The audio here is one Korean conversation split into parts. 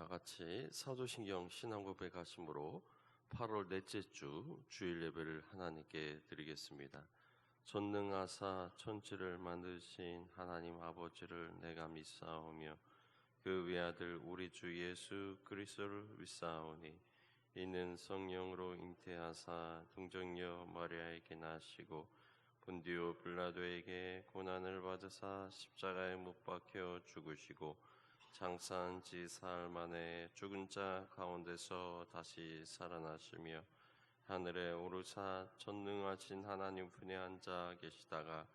다 같이 사도신경 신앙고백 하심으로 8월 넷째 주 주일 예배를 하나님께 드리겠습니다. 전능하사 천지를 만드신 하나님 아버지를 내가 믿사오며 그 외아들 우리 주 예수 그리스도를 믿사오니 이는 성령으로 잉태하사 동정녀 마리아에게 나시고 본디오 빌라도에게 고난을 받으사 십자가에 못 박혀 죽으시고 장사한 지 사흘 만에 죽은 자 가운데서 다시 살아나시며 하늘에 오르사 전능하신 하나님 분에 앉아 계시다가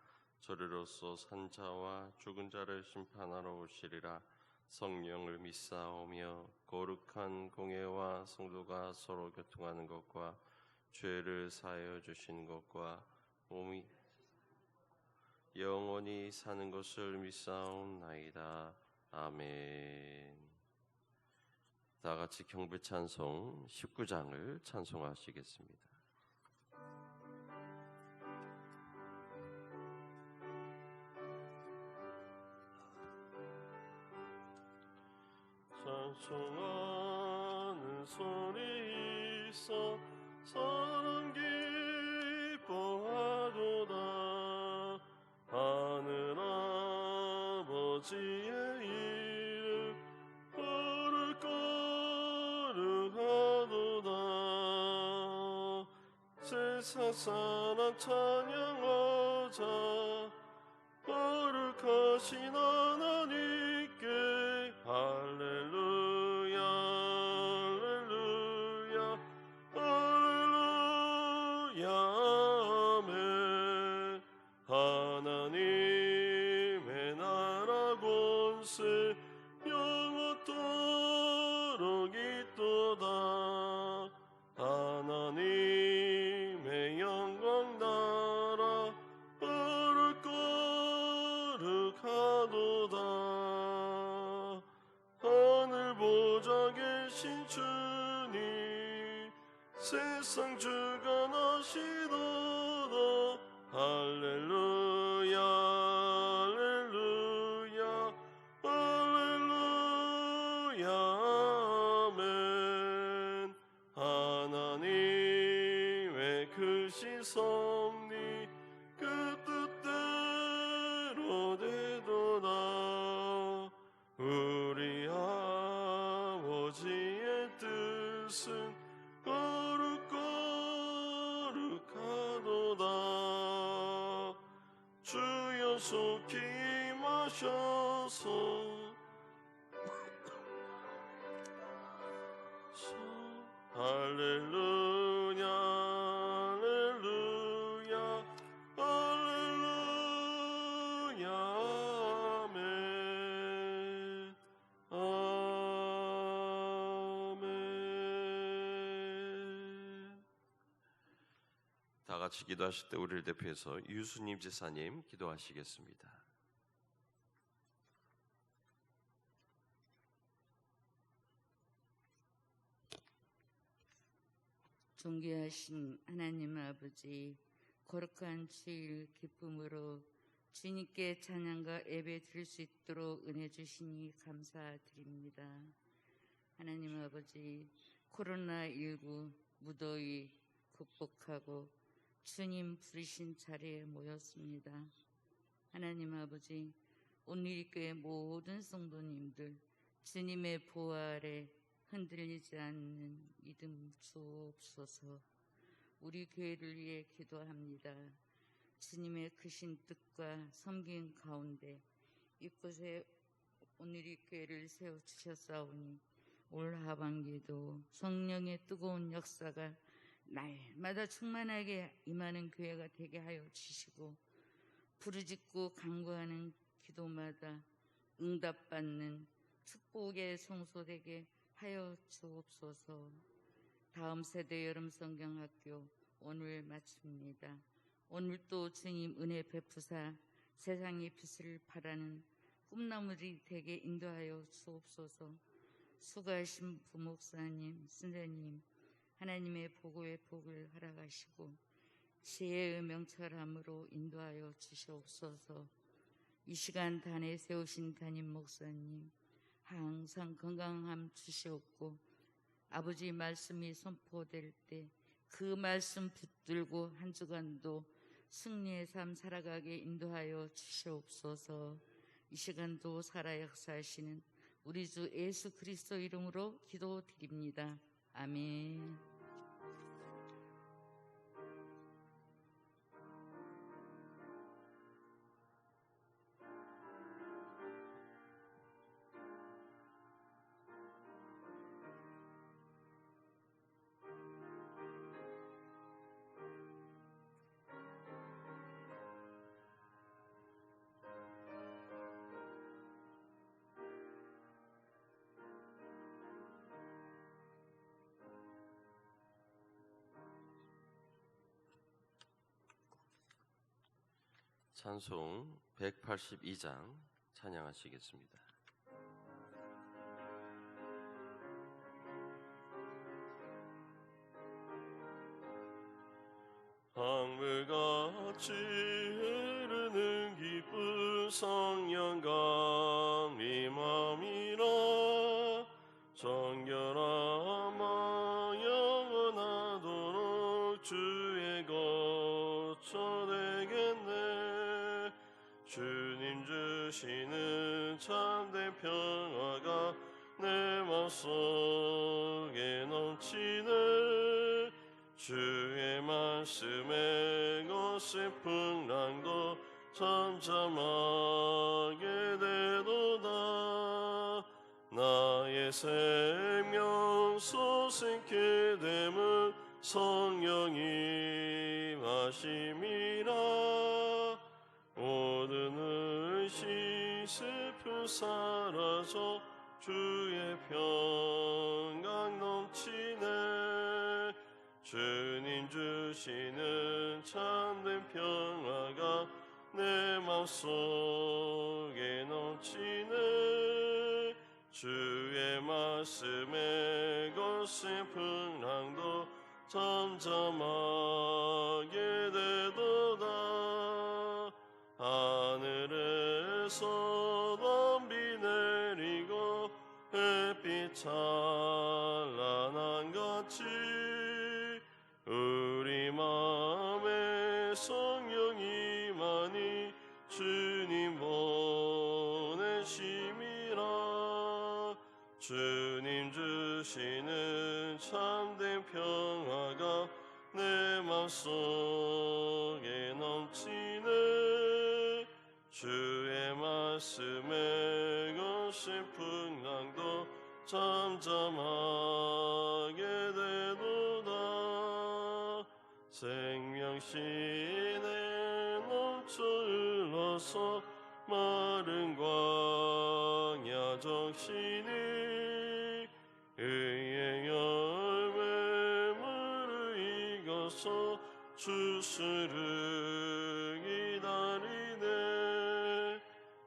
저리로서 산 자와 죽은 자를 심판하러 오시리라. 성령을 믿사오며 거룩한 공회와 성도가 서로 교통하는 것과 죄를 사하여 주신 것과 몸이 영원히 사는 것을 믿사옵나이다. 아멘. 다 같이 경배 찬송 19장을 찬송하시겠습니다. 찬송하는 소리 있어 사랑 기뻐하도다. 하늘 아버지의 이름 거룩거룩하도다. 세상 사람 찬양하자. 거룩하신 하나님께 할렐루야 할렐루야 할렐루야 아멘. 하나님의 나라 권세 영원토록 있도다. 하나님의 영광 나라 거룩거룩하도다. 하늘 보좌 계신 주님 세상 주관하시도다. 할렐루야 할렐루야 할렐루야 아멘. 하나님의 크신 섭리 그 뜻대로 되도다. 우리 아버지의 뜻은 거룩거룩하도다. 주여 속히 임하셔서 할렐루야 할렐루야 할렐루야 아멘 아멘. 다 같이 기도하실 때 우리를 대표해서 유수님 지사님 기도하시겠습니다. 존귀하신 하나님 아버지, 거룩한 주일 기쁨으로 주님께 찬양과 예배 드릴 수 있도록 은혜 주시니 감사드립니다. 하나님 아버지, 코로나19 무더위 극복하고 주님 부르신 자리에 모였습니다. 하나님 아버지, 온누리교회 모든 성도님들 주님의 보호 아래 흔들리지 않는 믿음 주옵소서. 우리 교회를 위해 기도합니다. 주님의 크신 뜻과 섬김 가운데 이곳에 오늘이 교회를 세워주셨사오니 올 하반기도 성령의 뜨거운 역사가 날마다 충만하게 임하는 교회가 되게 하여 주시고 부르짖고 간구하는 기도마다 응답받는 축복의 성소되게 하여 주옵소서. 다음 세대 여름성경학교 오늘 마칩니다. 오늘도 주님 은혜 베푸사 세상의 빛을 발하는 꿈나무들이 되게 인도하여 주옵소서. 수고하신 부목사님, 선생님, 하나님의 보고의 복을 허락하시고 지혜의 명철함으로 인도하여 주시옵소서. 이 시간 단에 세우신 담임 목사님, 항상 건강함 주시옵고 아버지 말씀이 선포될 때 그 말씀 붙들고 한 주간도 승리의 삶 살아가게 인도하여 주시옵소서. 이 시간도 살아 역사하시는 우리 주 예수 그리스도 이름으로 기도드립니다. 아멘. 찬송 182장 찬양하시겠습니다. 강물같이 흐르는 기쁜 성령강 임함이라. 정결함아 영원하도록 주의 거처 되겠네. 주님 주시는 참된 평화가 내 맘속에 넘치네. 주의 말씀에 거센 풍랑도 잠잠하게 되도다. 나의 생명 솟게 됨은 성령이 마심이라. 모든 의심 슬픔 사라져 주의 평강 넘치네. 주님 주시는 참된 평화가 내 맘속에 넘치네. 주의 말씀에 거센 풍랑도 잠잠하게 되도다. 하늘에서 덤비 내리고 햇빛 찬란한 같이 우리 마음에 성령이 많이 주님 보내심이라. 주님 주시는 참된 평화가 내 맘속에 넘치네. 주의 말씀에 거센 풍랑도 잠잠하게 되도다. 생명신에 넘쳐 흘러서 마른 광야 정신이 의의 열매 무르익어서 주수를 기다리네.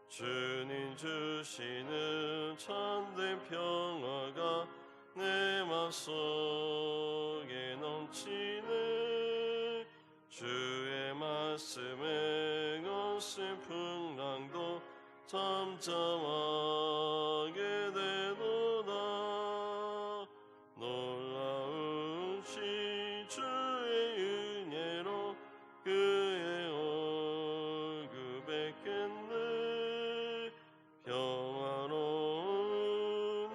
주님 주시는 참된 평화가 내 맘속에 넘치네. 주의 말씀에 거센 풍랑도 잠잠하게 되도다. 놀라우신 주의 은혜로 그의 얼굴 뵙겠네. 평화로운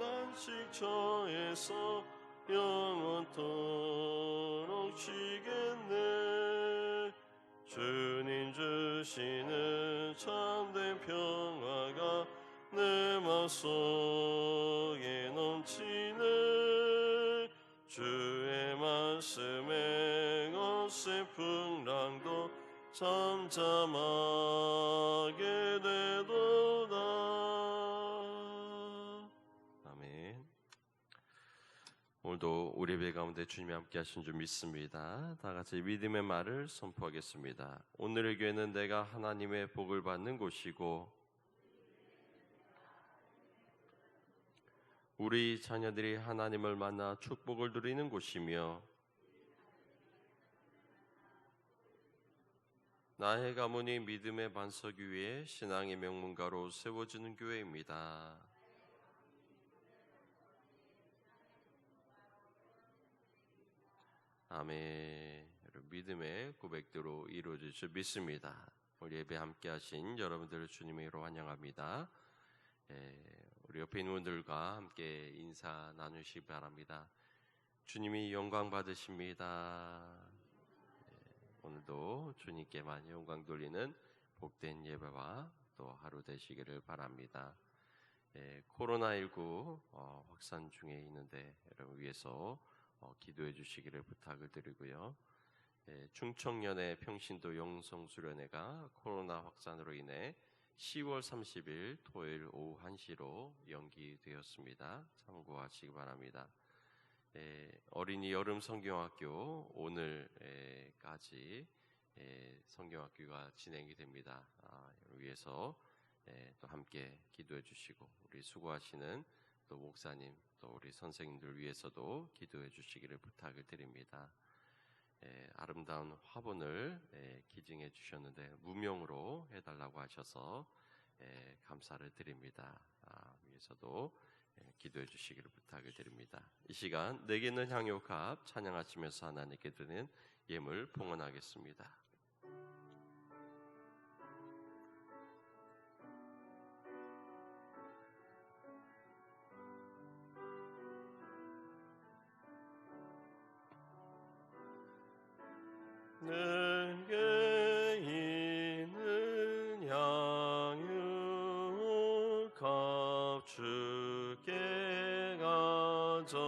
안식처에서 영원토록 쉬겠네. 주님 주시는 참된 평화가 내 맘속에 넘치네. 주의 말씀에 거센 풍랑도 잠잠하게 되도다. 아멘. 오늘도 우리 예배 가운데 주님이 함께 하신 줄 믿습니다. 다 같이 믿음의 말을 선포하겠습니다. 오늘의 교회는 내가 하나님의 복을 받는 곳이고 우리 자녀들이 하나님을 만나 축복을 누리는 곳이며 나의 가문이 믿음의 반석 위에 신앙의 명문가로 세워지는 교회입니다. 아멘. 여러분, 믿음의 고백대로 이루어질 줄 믿습니다. 오늘 예배 함께하신 여러분들을 주님의 이름으로 환영합니다. 우리 옆에 있는 분들과 함께 인사 나누시기 바랍니다. 주님이 영광 받으십니다. 오늘도 주님께만 영광 돌리는 복된 예배와 또 하루 되시기를 바랍니다. 코로나19 확산 중에 있는데 여러분 위해서 기도해 주시기를 부탁을 드리고요. 중청년의 평신도 영성수련회가 코로나 확산으로 인해 10월 30일 토요일 오후 1시로 연기되었습니다. 참고하시기 바랍니다. 어린이 여름 성경학교 오늘까지 성경학교가 진행이 됩니다. 위해서 또 함께 기도해 주시고 우리 수고하시는 또 목사님 또 우리 선생님들 위해서도 기도해 주시기를 부탁을 드립니다. 아름다운 화분을 기증해 주셨는데 무명으로 해달라고 하셔서 감사를 드립니다. 위해서도 기도해 주시기를 부탁을 드립니다. 이 시간 내게 있는 향유값 찬양하시면서 하나님께 드리는 예물 봉헌하겠습니다. 내게 있는 향유값 주께 가져와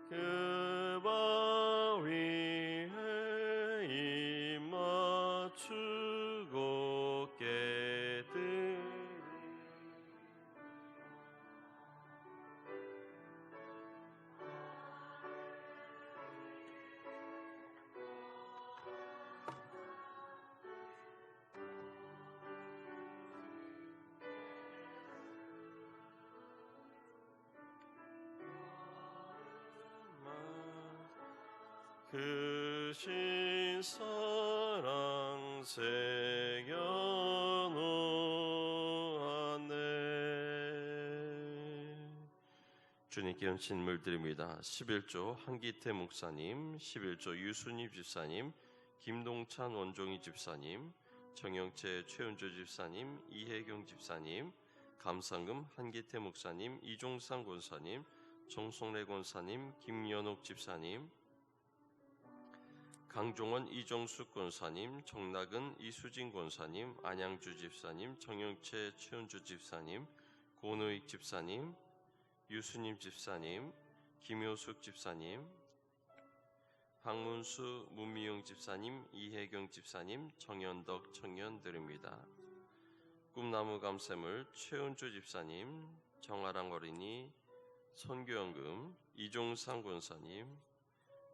그 발 위에 입 맞추고 깨뜨리 그 신사랑 새겨놓았네. 주님께 헌신물 드립니다. 11조 한기태 목사님, 11조 유순희 집사님, 김동찬 원종희 집사님, 정영채 최은조 집사님, 이혜경 집사님, 감상금 한기태 목사님, 이종상 권사님, 정송래 권사님, 김연옥 집사님, 강종원 이정숙 권사님, 정낙은 이수진 권사님, 안양주 집사님, 정영채 최은주 집사님, 고노익 집사님, 유수님 집사님, 김효숙 집사님, 박문수 문미영 집사님, 이혜경 집사님, 정현덕 청년들입니다. 꿈나무 감샘을 최은주 집사님, 정아랑 어린이, 선교연금, 이종상 권사님,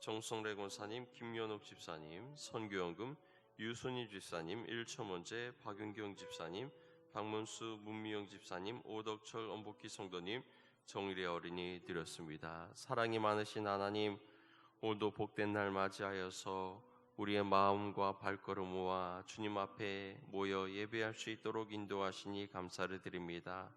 정성래 권사님, 김연옥 집사님, 선교연금, 유순희 집사님, 일초문제, 박윤경 집사님, 박문수 문미영 집사님, 오덕철 엄복희 성도님, 정일의 어린이 드렸습니다. 사랑이 많으신 하나님, 오늘도 복된 날 맞이하여서 우리의 마음과 발걸음 모아 주님 앞에 모여 예배할 수 있도록 인도하시니 감사를 드립니다.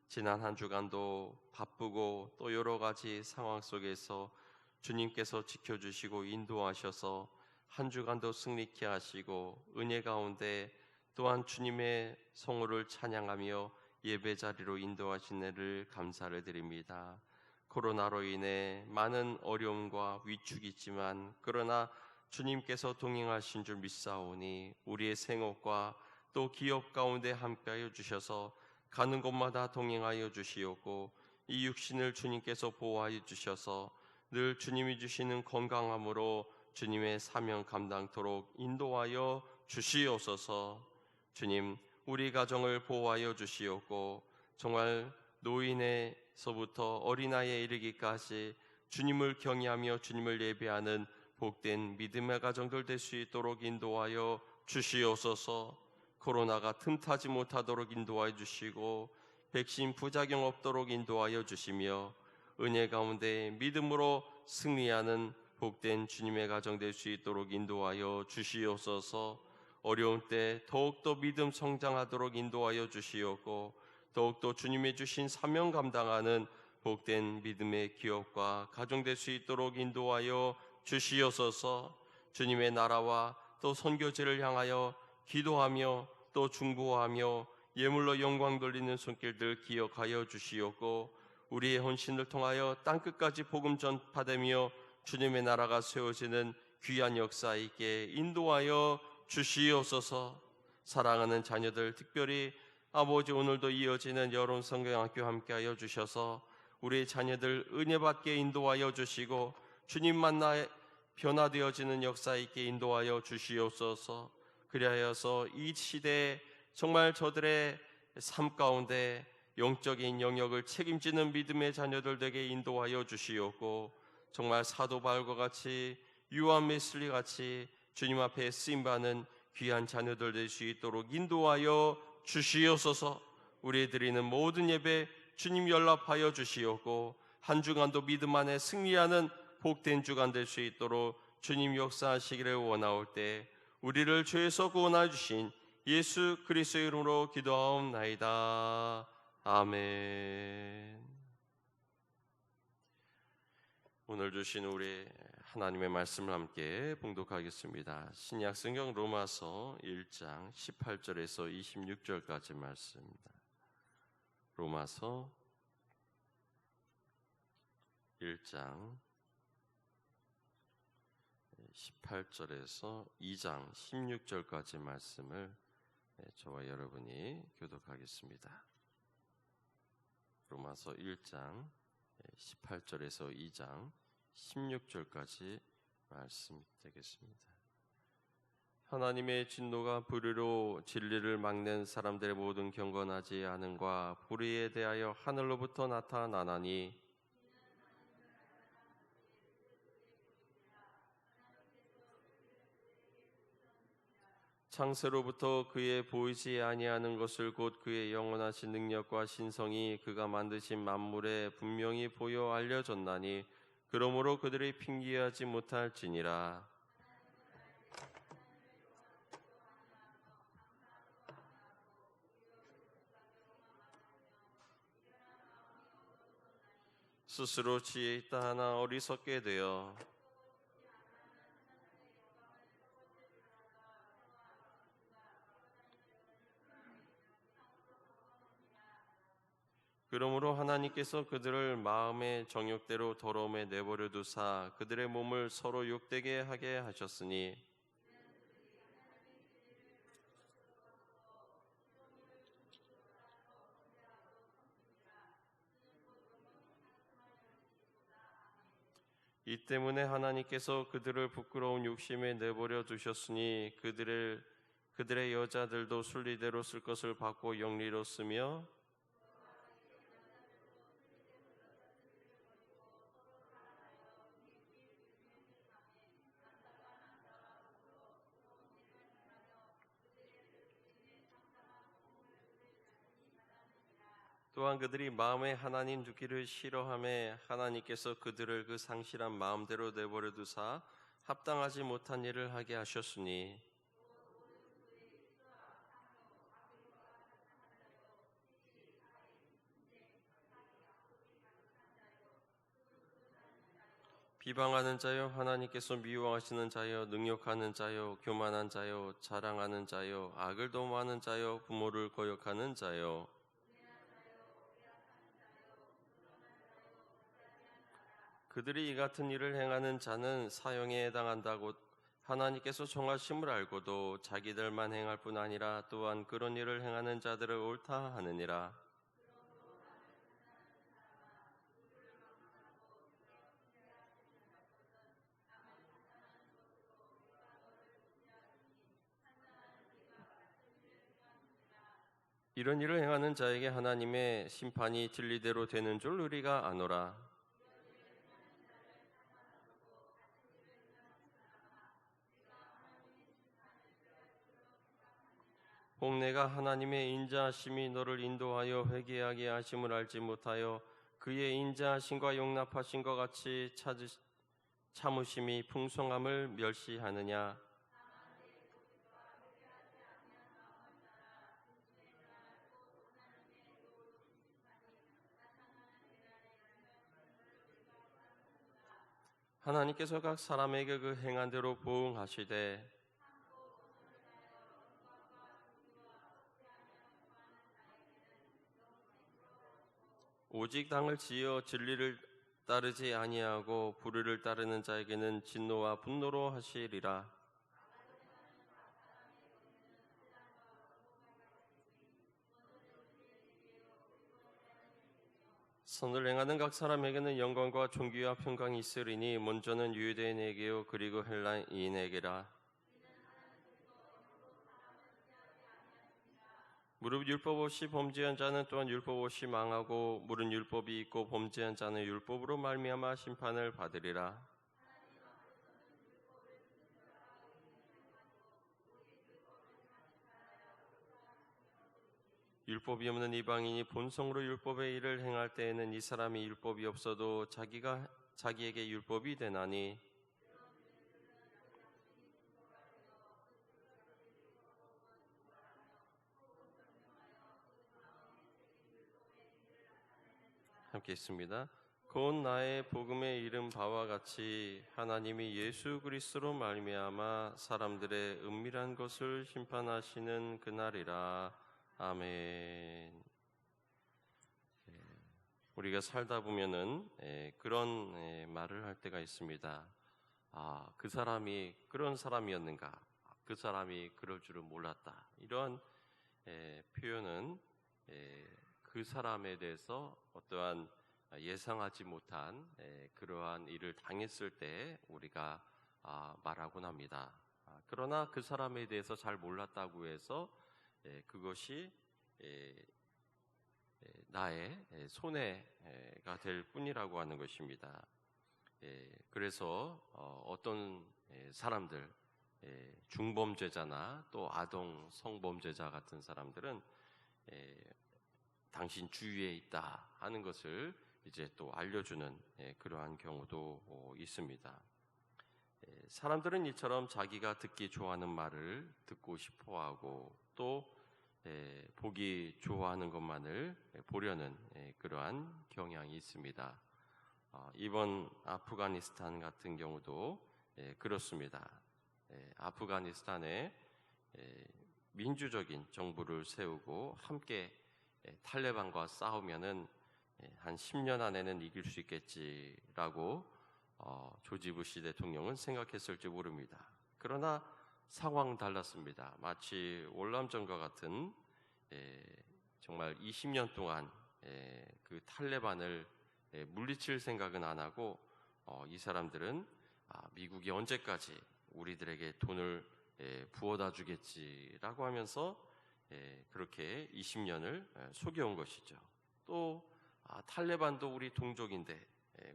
지난 한 주간도 바쁘고 또 여러 가지 상황 속에서 주님께서 지켜주시고 인도하셔서 한 주간도 승리케 하시고 은혜 가운데 또한 주님의 성호를 찬양하며 예배 자리로 인도하신 애를 감사를 드립니다. 코로나로 인해 많은 어려움과 위축이 있지만 그러나 주님께서 동행하신 줄 믿사오니 우리의 생업과 또 기업 가운데 함께하여 주셔서 가는 곳마다 동행하여 주시옵고 이 육신을 주님께서 보호하여 주셔서 늘 주님이 주시는 건강함으로 주님의 사명 감당토록 인도하여 주시옵소서. 주님, 우리 가정을 보호하여 주시옵고 정말 노인에서부터 어린아이에 이르기까지 주님을 경외하며 주님을 예배하는 복된 믿음의 가정들 될 수 있도록 인도하여 주시옵소서. 코로나가 틈타지 못하도록 인도하여 주시고 백신 부작용 없도록 인도하여 주시며 은혜 가운데 믿음으로 승리하는 복된 주님의 가정 될 수 있도록 인도하여 주시옵소서. 어려운 때 더욱더 믿음 성장하도록 인도하여 주시옵고 더욱더 주님의 주신 사명 감당하는 복된 믿음의 기업과 가정될 수 있도록 인도하여 주시옵소서. 주님의 나라와 또 선교지를 향하여 기도하며 또 중보하며 예물로 영광 돌리는 손길들 기억하여 주시옵고, 우리의 헌신을 통하여 땅끝까지 복음 전파되며 주님의 나라가 세워지는 귀한 역사 있게 인도하여 주시옵소서. 사랑하는 자녀들, 특별히 아버지, 오늘도 이어지는 여론 성경학교 함께하여 주셔서 우리의 자녀들 은혜 받게 인도하여 주시고, 주님 만나 변화되어지는 역사 있게 인도하여 주시옵소서. 그리하여서 이 시대에 정말 저들의 삶 가운데 영적인 영역을 책임지는 믿음의 자녀들 되게 인도하여 주시옵고, 정말 사도 바울과 같이 유한 웨슬리 같이 주님 앞에 쓰임받는 귀한 자녀들 될 수 있도록 인도하여 주시옵소서. 우리 드리는 모든 예배 주님 연락하여 주시옵고, 한 주간도 믿음 안에 승리하는 복된 주간 될 수 있도록 주님 역사하시기를 원하올 때 우리를 죄에서 구원하여 주신 예수 그리스도의 이름으로 기도하옵나이다. 아멘. 오늘 주신 우리 하나님의 말씀을 함께 봉독하겠습니다. 신약 성경 로마서 1장 18절에서 26절까지 말씀입니다. 로마서 1장 18절에서 2장 16절까지 말씀을 저와 여러분이 교독하겠습니다. 로마서 1장 18절에서 2장 16절까지 말씀 되겠습니다. 하나님의 진노가 불의로 진리를 막는 사람들의 모든 경건하지 않음과 불의에 대하여 하늘로부터 나타나나니, 창세로부터 그의 보이지 아니하는 것을 곧 그의 영원하신 능력과 신성이 그가 만드신 만물에 분명히 보여 알려졌나니, 그러므로 그들이 핑계하지 못할지니라. 스스로 지혜 있다 하나 어리석게 되어 그러므로 하나님께서 그들을 마음의 정욕대로 더러움에 내버려 두사 그들의 몸을 서로 욕되게 하게 하셨으니, 이 때문에 하나님께서 그들을 부끄러운 욕심에 내버려 두셨으니 그들의 여자들도 순리대로 쓸 것을 받고 영리로 쓰며 또한 그들이 마음에 하나님 두기를 싫어하며 하나님께서 그들을 그 상실한 마음대로 내버려 두사 합당하지 못한 일을 하게 하셨으니, 비방하는 자요, 하나님께서 미워하시는 자요, 능욕하는 자요, 교만한 자요, 자랑하는 자요, 악을 도모하는 자요, 부모를 거역하는 자요, 그들이 이 같은 일을 행하는 자는 사형에 해당한다고 하나님께서 정하심을 알고도 자기들만 행할 뿐 아니라 또한 그런 일을 행하는 자들을 옳다 하느니라. 이런 일을 행하는 자에게 하나님의 심판이 진리대로 되는 줄 우리가 아노라. 혹 내가 하나님의 인자하심이 너를 인도하여 회개하게 하심을 알지 못하여 그의 인자하심과 용납하심과 같이 참으심이 풍성함을 멸시하느냐. 하나님께서 각 사람에게 그 행한 대로 보응하시되 오직 당을 지어 진리를 따르지 아니하고 불의를 따르는 자에게는 진노와 분노로 하시리라. 선을 행하는 각 사람에게는 영광과 존귀와 평강이 있으리니 먼저는 유대인에게요 그리고 헬라인에게라. 무릇 율법 없이 범죄한 자는 또한 율법 없이 망하고 무릇 율법이 있고 범죄한 자는 율법으로 말미암아 심판을 받으리라. 율법이 없는 이방인이 본성으로 율법의 일을 행할 때에는 이 사람이 율법이 없어도 자기에게 율법이 되나니 함께 있습니다. 곧 나의 복음의 이른 바와 같이 하나님이 예수 그리스도로 말미암아 사람들의 은밀한 것을 심판하시는 그날이라. 아멘. 우리가 살다 보면은 그런 말을 할 때가 있습니다. 아, 그 사람이 그런 사람이었는가? 그 사람이 그럴 줄은 몰랐다. 이런 표현은 그 사람에 대해서 어떠한 예상하지 못한 그러한 일을 당했을 때 우리가 말하곤 합니다. 그러나 그 사람에 대해서 잘 몰랐다고 해서 그것이 나의 손해가 될 뿐이라고 하는 것입니다. 그래서 어떤 사람들, 중범죄자나 또 아동 성범죄자 같은 사람들은 당신 주위에 있다 하는 것을 이제 또 알려주는 그러한 경우도 있습니다. 사람들은 이처럼 자기가 듣기 좋아하는 말을 듣고 싶어하고 또 보기 좋아하는 것만을 보려는 그러한 경향이 있습니다. 이번 아프가니스탄 같은 경우도 그렇습니다. 아프가니스탄에 민주적인 정부를 세우고 함께 탈레반과 싸우면은 한 10년 안에는 이길 수 있겠지라고 조지 부시 대통령은 생각했을지 모릅니다. 그러나 상황은 달랐습니다. 마치 월남전과 같은 정말 20년 동안 그 탈레반을 물리칠 생각은 안 하고 이 사람들은 미국이 언제까지 우리들에게 돈을 부어다 주겠지라고 하면서 그렇게 20년을 속여온 것이죠. 또 탈레반도 우리 동족인데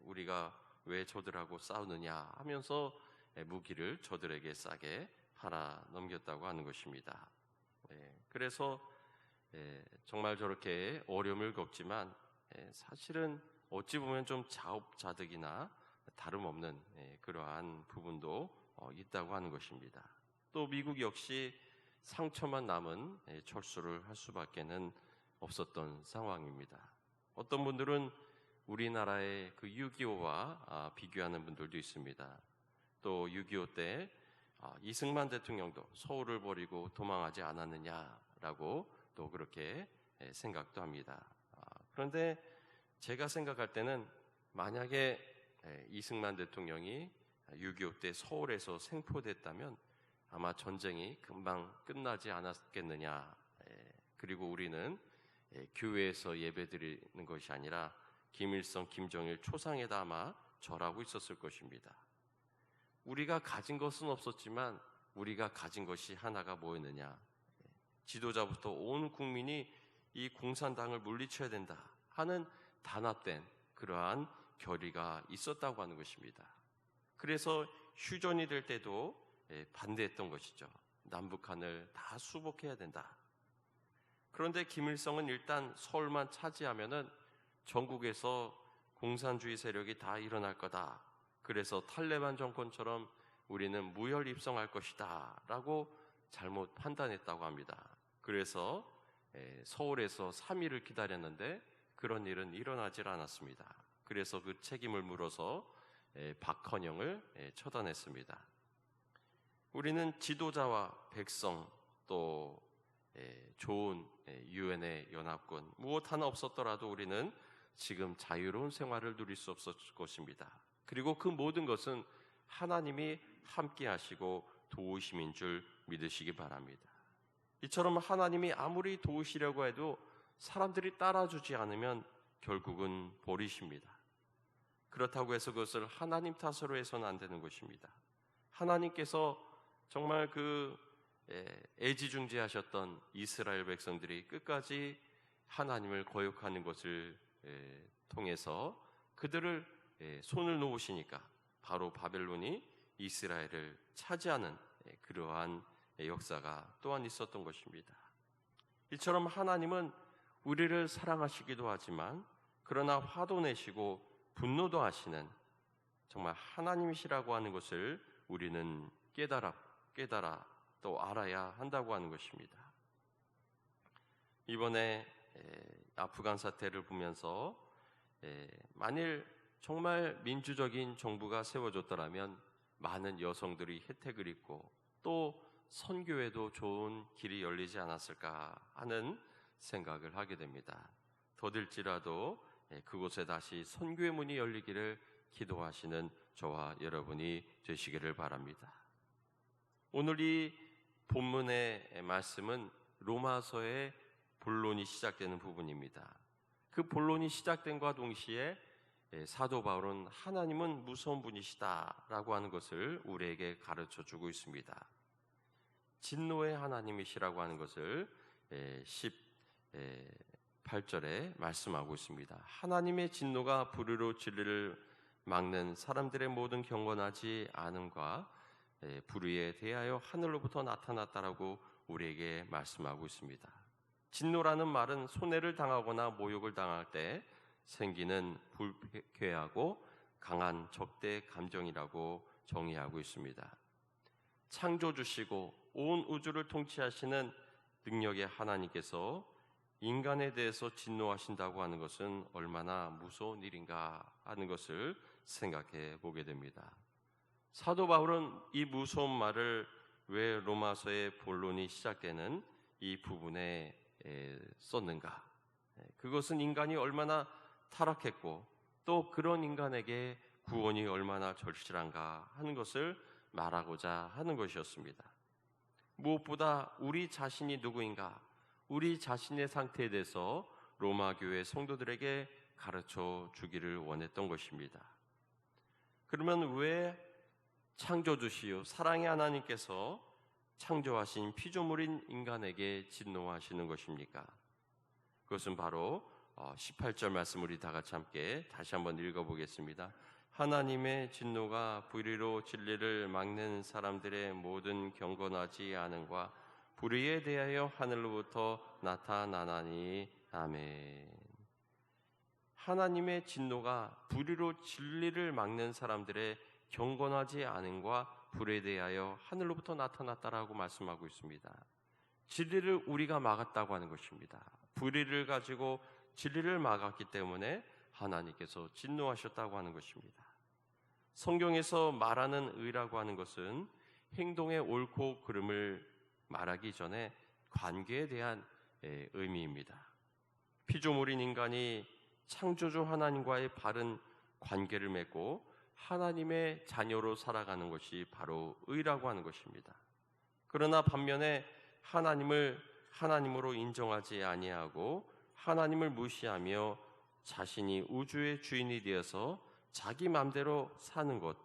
우리가 왜 저들하고 싸우느냐 하면서 무기를 저들에게 싸게 팔아 넘겼다고 하는 것입니다. 그래서 정말 저렇게 어려움을 겪지만 사실은 어찌 보면 좀 자업자득이나 다름없는 그러한 부분도 있다고 하는 것입니다. 또 미국 역시 상처만 남은 철수를 할 수밖에는 없었던 상황입니다. 어떤 분들은 우리나라의 그 6.25와 비교하는 분들도 있습니다. 또 6.25 때 이승만 대통령도 서울을 버리고 도망하지 않았느냐라고 또 그렇게 생각도 합니다. 그런데 제가 생각할 때는 만약에 이승만 대통령이 6.25 때 서울에서 생포됐다면 아마 전쟁이 금방 끝나지 않았겠느냐. 그리고 우리는 교회에서 예배드리는 것이 아니라 김일성, 김정일 초상에다 아마 절하고 있었을 것입니다. 우리가 가진 것은 없었지만 우리가 가진 것이 하나가 뭐였느냐. 지도자부터 온 국민이 이 공산당을 물리쳐야 된다 하는 단합된 그러한 결의가 있었다고 하는 것입니다. 그래서 휴전이 될 때도 반대했던 것이죠. 남북한을 다 수복해야 된다. 그런데 김일성은 일단 서울만 차지하면은 전국에서 공산주의 세력이 다 일어날 거다. 그래서 탈레반 정권처럼 우리는 무혈 입성할 것이다 라고 잘못 판단했다고 합니다. 그래서 서울에서 3일을 기다렸는데 그런 일은 일어나질 않았습니다. 그래서 그 책임을 물어서 박헌영을 처단했습니다. 우리는 지도자와 백성 또 좋은 유엔의 연합군 무엇 하나 없었더라도 우리는 지금 자유로운 생활을 누릴 수 없었을 것입니다. 그리고 그 모든 것은 하나님이 함께 하시고 도우심인 줄 믿으시기 바랍니다. 이처럼 하나님이 아무리 도우시려고 해도 사람들이 따라주지 않으면 결국은 버리십니다. 그렇다고 해서 그것을 하나님 탓으로 해서는 안 되는 것입니다. 하나님께서 정말 애지중지하셨던 이스라엘 백성들이 끝까지 하나님을 거역하는 것을 통해서 그들을 손을 놓으시니까 바로 바벨론이 이스라엘을 차지하는 그러한 역사가 또한 있었던 것입니다. 이처럼 하나님은 우리를 사랑하시기도 하지만 그러나 화도 내시고 분노도 하시는 정말 하나님이시라고 하는 것을 우리는 깨달아 또 알아야 한다고 하는 것입니다. 이번에 아프간 사태를 보면서 만일 정말 민주적인 정부가 세워졌더라면 많은 여성들이 혜택을 입고 또 선교에도 좋은 길이 열리지 않았을까 하는 생각을 하게 됩니다. 더딜지라도 그곳에 다시 선교의 문이 열리기를 기도하시는 저와 여러분이 되시기를 바랍니다. 오늘 이 본문의 말씀은 로마서의 본론이 시작되는 부분입니다. 그 본론이 시작된과 동시에 사도 바울은 하나님은 무서운 분이시다라고 하는 것을 우리에게 가르쳐주고 있습니다. 진노의 하나님이시라고 하는 것을 18절에 말씀하고 있습니다. 하나님의 진노가 불의로 진리를 막는 사람들의 모든 경건하지 않음과 불의에 대하여 하늘로부터 나타났다라고 우리에게 말씀하고 있습니다. 진노라는 말은 손해를 당하거나 모욕을 당할 때 생기는 불쾌하고 강한 적대 감정이라고 정의하고 있습니다. 창조주시고 온 우주를 통치하시는 능력의 하나님께서 인간에 대해서 진노하신다고 하는 것은 얼마나 무서운 일인가 하는 것을 생각해 보게 됩니다. 사도 바울은 이 무서운 말을 왜 로마서의 본론이 시작되는 이 부분에 썼는가? 그것은 인간이 얼마나 타락했고 또 그런 인간에게 구원이 얼마나 절실한가 하는 것을 말하고자 하는 것이었습니다. 무엇보다 우리 자신이 누구인가, 우리 자신의 상태에 대해서 로마 교회 성도들에게 가르쳐 주기를 원했던 것입니다. 그러면 왜 창조주시요 사랑의 하나님께서 창조하신 피조물인 인간에게 진노하시는 것입니까? 그것은 바로 18절 말씀 우리 다 같이 함께 다시 한번 읽어보겠습니다. 하나님의 진노가 불의로 진리를 막는 사람들의 모든 경건하지 않음과 불의에 대하여 하늘로부터 나타나나니 아멘. 하나님의 진노가 불의로 진리를 막는 사람들의 경건하지 않음과 불의에 대하여 하늘로부터 나타났다라고 말씀하고 있습니다. 진리를 우리가 막았다고 하는 것입니다. 불의를 가지고 진리를 막았기 때문에 하나님께서 진노하셨다고 하는 것입니다. 성경에서 말하는 의라고 하는 것은 행동의 옳고 그름을 말하기 전에 관계에 대한 의미입니다. 피조물인 인간이 창조주 하나님과의 바른 관계를 맺고 하나님의 자녀로 살아가는 것이 바로 의라고 하는 것입니다. 그러나 반면에 하나님을 하나님으로 인정하지 아니하고 하나님을 무시하며 자신이 우주의 주인이 되어서 자기 마음대로 사는 것,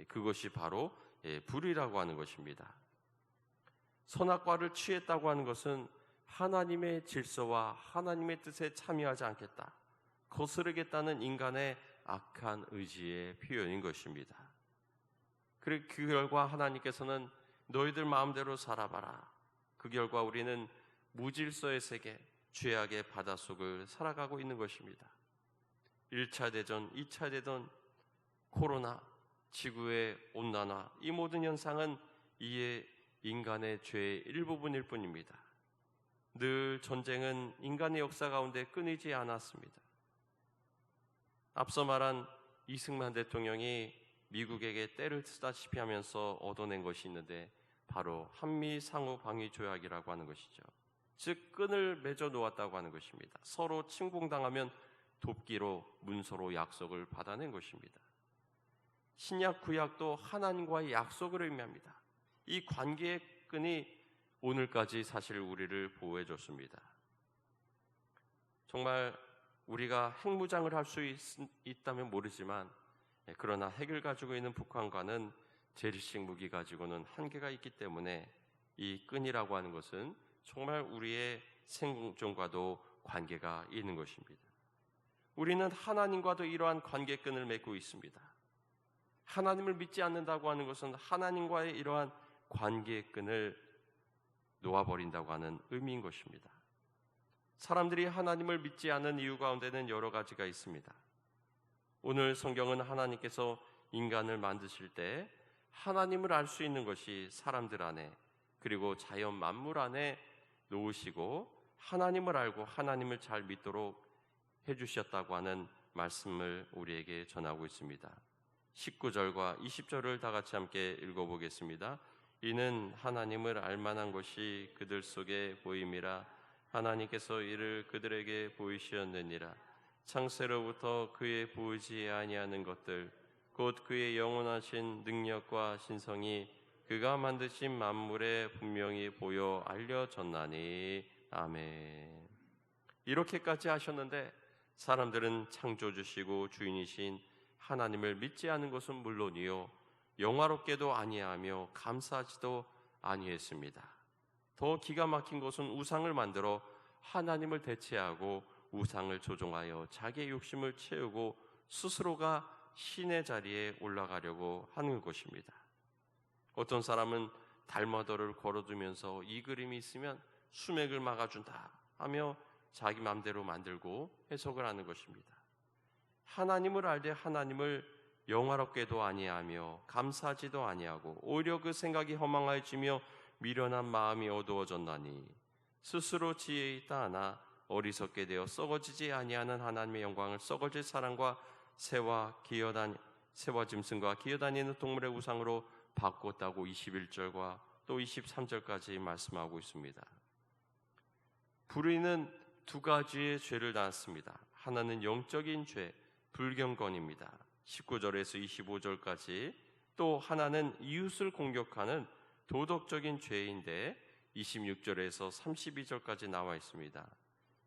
그것이 바로 불의라고 하는 것입니다. 선악과를 취했다고 하는 것은 하나님의 질서와 하나님의 뜻에 참여하지 않겠다, 거스르겠다는 인간의 악한 의지의 표현인 것입니다. 그 결과 하나님께서는 너희들 마음대로 살아봐라. 그 결과 우리는 무질서의 세계, 죄악의 바닷속을 살아가고 있는 것입니다. 1차 대전, 2차 대전, 코로나, 지구의 온난화, 이 모든 현상은 이에 인간의 죄의 일부분일 뿐입니다. 늘 전쟁은 인간의 역사 가운데 끊이지 않았습니다. 앞서 말한 이승만 대통령이 미국에게 때를 쓰다시피 하면서 얻어낸 것이 있는데 바로 한미 상호 방위 조약이라고 하는 것이죠. 즉 끈을 맺어 놓았다고 하는 것입니다. 서로 침공당하면 돕기로 문서로 약속을 받아낸 것입니다. 신약 구약도 하나님과의 약속을 의미합니다. 이 관계의 끈이 오늘까지 사실 우리를 보호해 줬습니다. 정말 우리가 핵무장을 할 수 있다면 모르지만 그러나 핵을 가지고 있는 북한과는 재래식 무기 가지고는 한계가 있기 때문에 이 끈이라고 하는 것은 정말 우리의 생존과도 관계가 있는 것입니다. 우리는 하나님과도 이러한 관계끈을 맺고 있습니다. 하나님을 믿지 않는다고 하는 것은 하나님과의 이러한 관계끈을 놓아버린다고 하는 의미인 것입니다. 사람들이 하나님을 믿지 않는 이유 가운데는 여러 가지가 있습니다. 오늘 성경은 하나님께서 인간을 만드실 때 하나님을 알 수 있는 것이 사람들 안에 그리고 자연 만물 안에 놓으시고 하나님을 알고 하나님을 잘 믿도록 해주셨다고 하는 말씀을 우리에게 전하고 있습니다. 19절과 20절을 다 같이 함께 읽어보겠습니다. 이는 하나님을 알만한 것이 그들 속에 보임이라. 하나님께서 이를 그들에게 보이시었느니라. 창세로부터 그의 보이지 아니하는 것들 곧 그의 영원하신 능력과 신성이 그가 만드신 만물에 분명히 보여 알려졌나니. 아멘. 이렇게까지 하셨는데 사람들은 창조주시고 주인이신 하나님을 믿지 않은 것은 물론이요 영화롭게도 아니하며 감사하지도 아니했습니다. 더 기가 막힌 것은 우상을 만들어 하나님을 대체하고 우상을 조종하여 자기의 욕심을 채우고 스스로가 신의 자리에 올라가려고 하는 것입니다. 어떤 사람은 달마도를 걸어두면서 이 그림이 있으면 수맥을 막아준다 하며 자기 마음대로 만들고 해석을 하는 것입니다. 하나님을 알되 하나님을 영화롭게도 아니하며 감사하지도 아니하고 오히려 그 생각이 허망해지며 미련한 마음이 어두워졌나니. 스스로 지혜 있다 하나 어리석게 되어 썩어지지 아니하는 하나님의 영광을 썩어질 사람과 새와 짐승과 기어다니는 동물의 우상으로 바꿨다고 21절과 또 23절까지 말씀하고 있습니다. 불의는 두 가지의 죄를 낳았습니다. 하나는 영적인 죄, 불경건입니다. 19절에서 25절까지. 또 하나는 이웃을 공격하는 도덕적인 죄인데 26절에서 32절까지 나와 있습니다.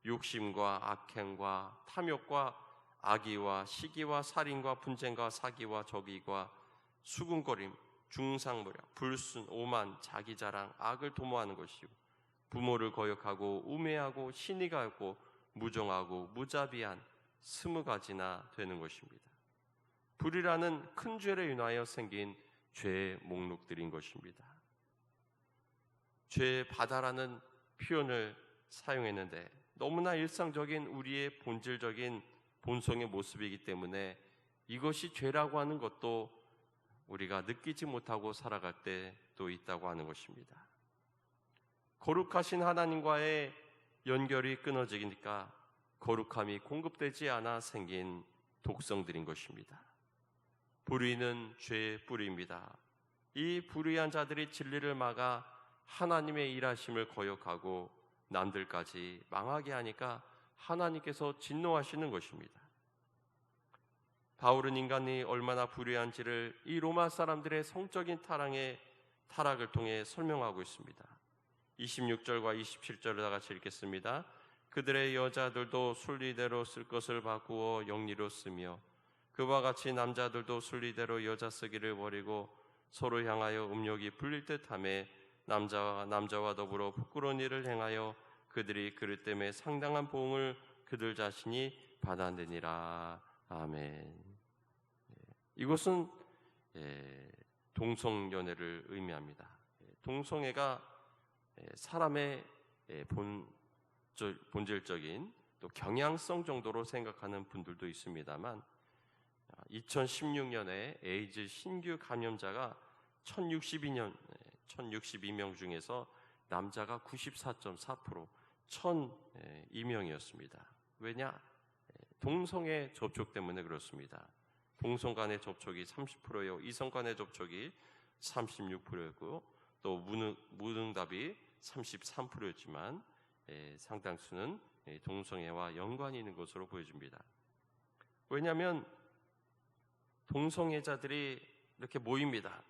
욕심과 악행과 탐욕과 악의와 시기와 살인과 분쟁과 사기와 적의과 수군거림, 중상모략, 불순, 오만, 자기자랑, 악을 도모하는 것이고 부모를 거역하고 우매하고 신의가 없고 무정하고 무자비한 20가지나 되는 것입니다. 불이라는 큰 죄를 인하여 생긴 죄의 목록들인 것입니다. 죄의 바다라는 표현을 사용했는데 너무나 일상적인 우리의 본질적인 본성의 모습이기 때문에 이것이 죄라고 하는 것도 우리가 느끼지 못하고 살아갈 때도 있다고 하는 것입니다. 거룩하신 하나님과의 연결이 끊어지니까 거룩함이 공급되지 않아 생긴 독성들인 것입니다. 불의는 죄의 뿌리입니다. 이 불의한 자들이 진리를 막아 하나님의 일하심을 거역하고 남들까지 망하게 하니까 하나님께서 진노하시는 것입니다. 바울은 인간이 얼마나 불의한지를 이 로마 사람들의 성적인 타락을 통해 설명하고 있습니다. 26절과 27절을 다 같이 읽겠습니다. 그들의 여자들도 순리대로 쓸 것을 바꾸어 영리로 쓰며 그와 같이 남자들도 순리대로 여자 쓰기를 버리고 서로 향하여 음욕이 불릴 듯하며 남자와 더불어 부끄러운 일을 행하여 그들이 그릇 때문에 상당한 보응을 그들 자신이 받아내니라. 아멘. 이것은 동성연애를 의미합니다. 동성애가 사람의 본질적인 또 경향성 정도로 생각하는 분들도 있습니다만 2016년에 에이즈 신규 감염자가 1062명 중에서 남자가 94.4%, 1002명이었습니다. 왜냐? 동성애 접촉 때문에 그렇습니다. 동성 간의 접촉이 30%요, 이성 간의 접촉이 36%였고 또 무응답이 33%였지만 상당수는 동성애와 연관이 있는 것으로 보여집니다. 왜냐하면 동성애자들이 이렇게 모입니다.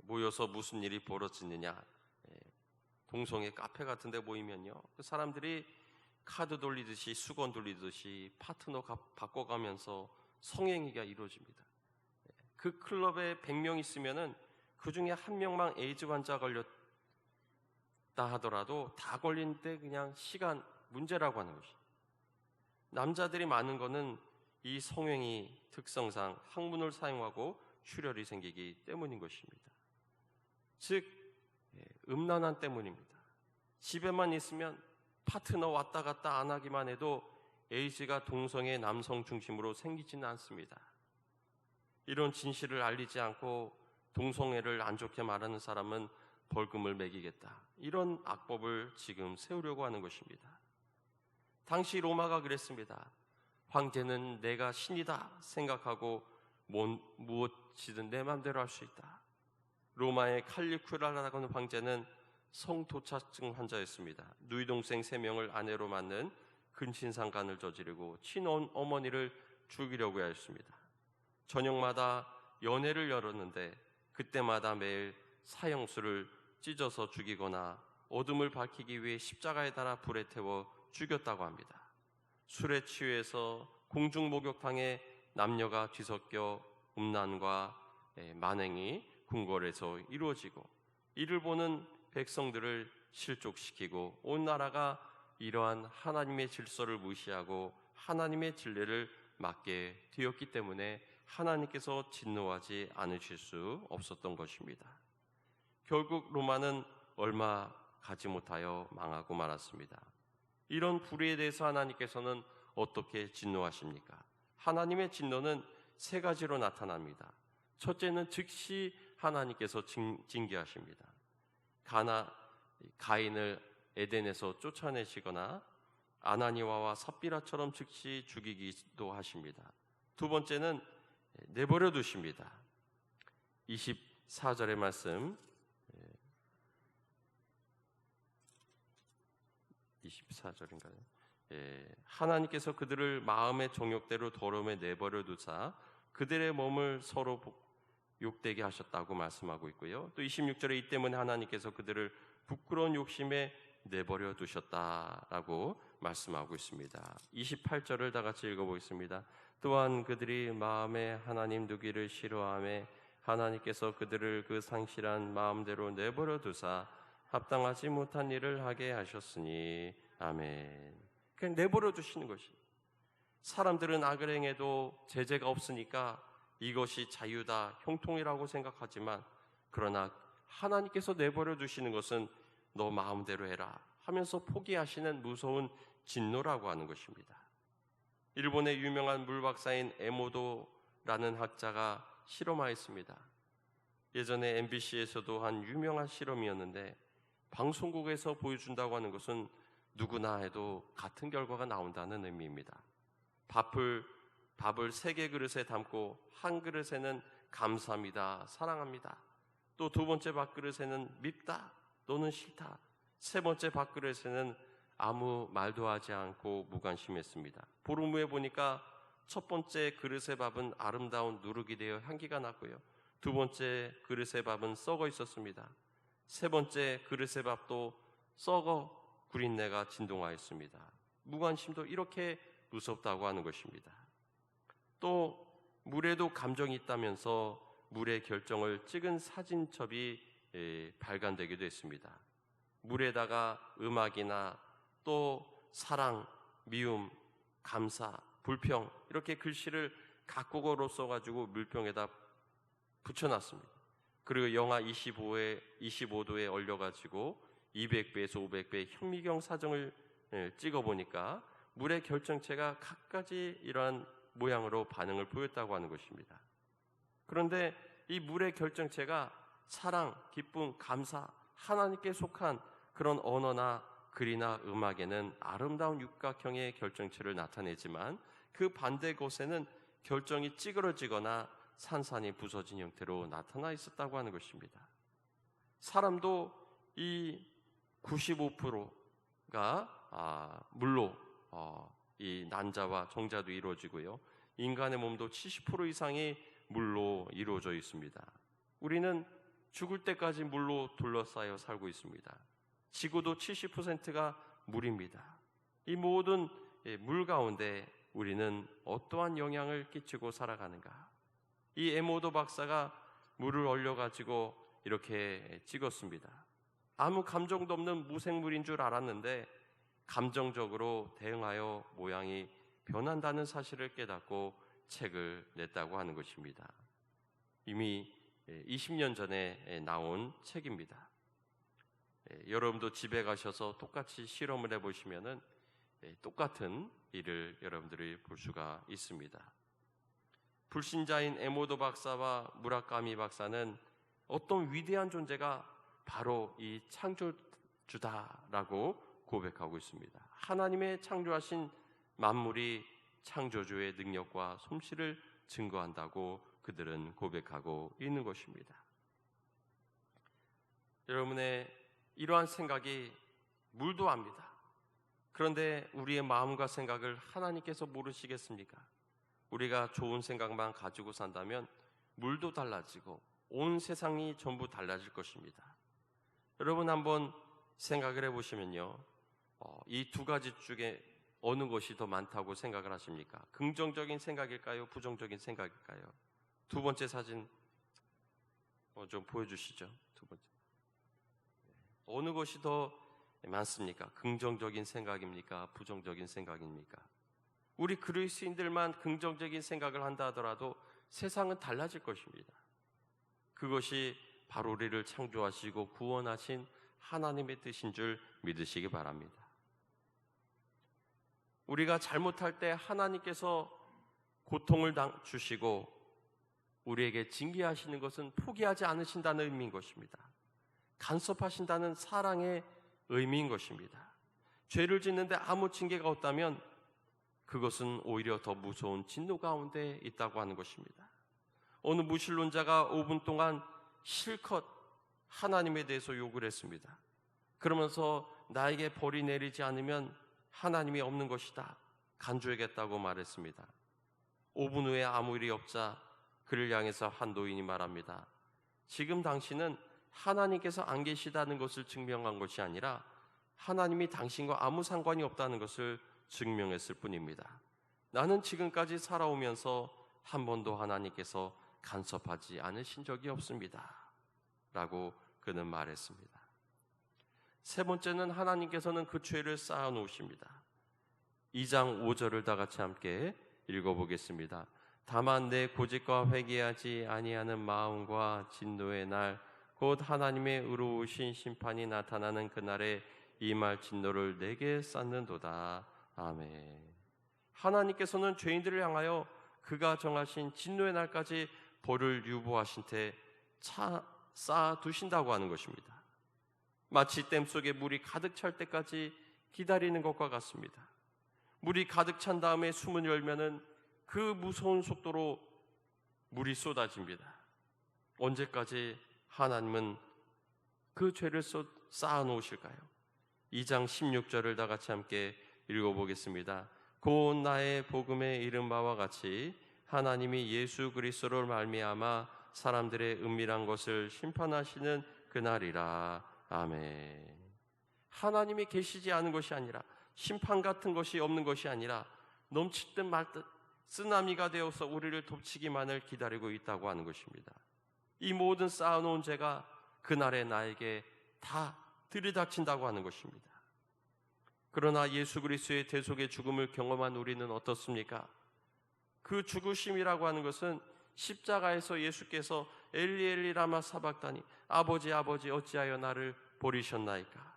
모여서 무슨 일이 벌어지느냐, 동성애 카페 같은 데 모이면요, 그 사람들이 카드 돌리듯이 수건 돌리듯이 파트너 바꿔가면서 성행위가 이루어집니다. 그 클럽에 100명 있으면은 그 중에 한 명만 에이즈 환자 걸렸다 하더라도 다 걸린 때 그냥 시간 문제라고 하는 것이. 남자들이 많은 것은 이 성행위 특성상 학문을 사용하고 출혈이 생기기 때문인 것입니다. 즉 음란한 때문입니다. 집에만 있으면 파트너 왔다 갔다 안 하기만 해도 에이즈가 동성애 남성 중심으로 생기지는 않습니다. 이런 진실을 알리지 않고 동성애를 안 좋게 말하는 사람은 벌금을 매기겠다, 이런 악법을 지금 세우려고 하는 것입니다. 당시 로마가 그랬습니다. 황제는 내가 신이다 생각하고 무엇이든 내 마음대로 할 수 있다. 로마의 칼리쿠라라고 하는 황제는 성도착증 환자였습니다. 누이 동생 3명을 아내로 맞는 근친상간을 저지르고 친어머니를 죽이려고 하였습니다. 저녁마다 연회를 열었는데 그때마다 매일 사형수를 찢어서 죽이거나 어둠을 밝히기 위해 십자가에 달아 불에 태워 죽였다고 합니다. 술에 취해서 공중목욕탕에 남녀가 뒤섞여 음란과 만행이 궁궐에서 이루어지고, 이를 보는 백성들을 실족시키고 온 나라가 이러한 하나님의 질서를 무시하고 하나님의 진리를 맡게 되었기 때문에 하나님께서 진노하지 않으실 수 없었던 것입니다. 결국 로마는 얼마 가지 못하여 망하고 말았습니다. 이런 불의에 대해서 하나님께서는 어떻게 진노하십니까? 하나님의 진노는 3가지로 나타납니다. 첫째는 즉시 하나님께서 징계하십니다. 가인을 에덴에서 쫓아내시거나 아나니아와 삽비라처럼 즉시 죽이기도 하십니다. 두 번째는 내버려 두십니다. 24절의 말씀, 24절인가요? 하나님께서 그들을 마음의 정욕대로 더러움에 내버려 두사 그들의 몸을 서로 욕되게 하셨다고 말씀하고 있고요. 또 26절에 이 때문에 하나님께서 그들을 부끄러운 욕심에 내버려 두셨다라고 말씀하고 있습니다. 28절을 다 같이 읽어보겠습니다. 또한 그들이 마음에 하나님 두기를 싫어하며 하나님께서 그들을 그 상실한 마음대로 내버려 두사 합당하지 못한 일을 하게 하셨으니 아멘. 그냥 내버려 두시는 것이. 사람들은 악을 행해도 제재가 없으니까 이것이 자유다, 형통이라고 생각하지만, 그러나 하나님께서 내버려 두시는 것은 너 마음대로 해라 하면서 포기하시는 무서운 진노라고 하는 것입니다. 일본의 유명한 물박사인 에모도라는 학자가 실험하였습니다. 예전에 MBC에서도 한 유명한 실험이었는데, 방송국에서 보여준다고 하는 것은 누구나 해도 같은 결과가 나온다는 의미입니다. 밥을 3개 그릇에 담고 한 그릇에는 감사합니다, 사랑합니다. 또 두 번째 밥그릇에는 밉다 또는 싫다. 세 번째 밥그릇에는 아무 말도 하지 않고 무관심했습니다. 보름 후에 보니까 첫 번째 그릇의 밥은 아름다운 누룩이 되어 향기가 났고요, 두 번째 그릇의 밥은 썩어 있었습니다. 세 번째 그릇의 밥도 썩어 구린내가 진동하였습니다. 무관심도 이렇게 무섭다고 하는 것입니다. 또 물에도 감정이 있다면서 물의 결정을 찍은 사진첩이 발간되기도 했습니다. 물에다가 음악이나 또 사랑, 미움, 감사, 불평 이렇게 글씨를 각국어로 써가지고 물병에다 붙여놨습니다. 그리고 영하 25도에 얼려가지고 200배에서 500배 현미경 사정을 찍어보니까 물의 결정체가 각가지 이러한 모양으로 반응을 보였다고 하는 것입니다. 그런데 이 물의 결정체가 사랑, 기쁨, 감사, 하나님께 속한 그런 언어나 글이나 음악에는 아름다운 육각형의 결정체를 나타내지만 그 반대 곳에는 결정이 찌그러지거나 산산이 부서진 형태로 나타나 있었다고 하는 것입니다. 사람도 이 95%가 물로 이 난자와 정자도 이루어지고요. 인간의 몸도 70% 이상이 물로 이루어져 있습니다. 우리는 죽을 때까지 물로 둘러싸여 살고 있습니다. 지구도 70%가 물입니다. 이 모든 물 가운데 우리는 어떠한 영향을 끼치고 살아가는가? 이 에모도 박사가 물을 얼려가지고 이렇게 찍었습니다. 아무 감정도 없는 무생물인 줄 알았는데 감정적으로 대응하여 모양이 변한다는 사실을 깨닫고 책을 냈다고 하는 것입니다. 이미 20년 전에 나온 책입니다. 여러분도 집에 가셔서 똑같이 실험을 해보시면은 똑같은 일을 여러분들이 볼 수가 있습니다. 불신자인 에모도 박사와 무라카미 박사는 어떤 위대한 존재가 바로 이 창조주다라고 고백하고 있습니다. 하나님의 창조하신 만물이 창조주의 능력과 솜씨를 증거한다고 그들은 고백하고 있는 것입니다. 여러분의 이러한 생각이 물도 압니다. 그런데 우리의 마음과 생각을 하나님께서 모르시겠습니까? 우리가 좋은 생각만 가지고 산다면 물도 달라지고 온 세상이 전부 달라질 것입니다. 여러분 한번 생각을 해보시면요, 이 두 가지 중에 어느 것이 더 많다고 생각을 하십니까? 긍정적인 생각일까요? 부정적인 생각일까요? 두 번째 사진 좀 보여주시죠. 두 번째. 어느 것이 더 많습니까? 긍정적인 생각입니까? 부정적인 생각입니까? 우리 그리스도인들만 긍정적인 생각을 한다 하더라도 세상은 달라질 것입니다. 그것이 바로 우리를 창조하시고 구원하신 하나님의 뜻인 줄 믿으시기 바랍니다. 우리가 잘못할 때 하나님께서 고통을 주시고 우리에게 징계하시는 것은 포기하지 않으신다는 의미인 것입니다. 간섭하신다는 사랑의 의미인 것입니다. 죄를 짓는데 아무 징계가 없다면 그것은 오히려 더 무서운 진노 가운데 있다고 하는 것입니다. 어느 무신론자가 5분 동안 실컷 하나님에 대해서 욕을 했습니다. 그러면서 나에게 벌이 내리지 않으면 하나님이 없는 것이다, 간주하겠다고 말했습니다. 5분 후에 아무 일이 없자 그를 향해서 한 노인이 말합니다. 지금 당신은 하나님께서 안 계시다는 것을 증명한 것이 아니라 하나님이 당신과 아무 상관이 없다는 것을 증명했을 뿐입니다. 나는 지금까지 살아오면서 한 번도 하나님께서 간섭하지 않으신 적이 없습니다 라고 그는 말했습니다. 세 번째는 하나님께서는 그 죄를 쌓아 놓으십니다. 2장 5절을 다 같이 함께 읽어보겠습니다. 다만 내 고집과 회개하지 아니하는 마음과 진노의 날 곧 하나님의 의로우신 심판이 나타나는 그날에 임할 진노를 내게 쌓는도다. 아멘. 하나님께서는 죄인들을 향하여 그가 정하신 진노의 날까지 벌을 유보하신 채 쌓아 두신다고 하는 것입니다. 마치 댐 속에 물이 가득 찰 때까지 기다리는 것과 같습니다. 물이 가득 찬 다음에 숨을 열면은 그 무서운 속도로 물이 쏟아집니다. 언제까지 하나님은 그 죄를 쌓아 놓으실까요? 2장 16절을 다 같이 함께 읽어보겠습니다. 곧 나의 복음에 이른 바와 같이 하나님이 예수 그리스도로 말미암아 사람들의 은밀한 것을 심판하시는 그날이라. 아멘. 하나님이 계시지 않은 것이 아니라, 심판 같은 것이 없는 것이 아니라 넘칠 듯 말 듯 쓰나미가 되어서 우리를 덮치기만을 기다리고 있다고 하는 것입니다. 이 모든 쌓아놓은 죄가 그날에 나에게 다 들이닥친다고 하는 것입니다. 그러나 예수 그리스도의 대속의 죽음을 경험한 우리는 어떻습니까? 그 죽으심이라고 하는 것은 십자가에서 예수께서 엘리 엘리 라마 사박다니, 아버지 아버지 어찌하여 나를 버리셨나이까.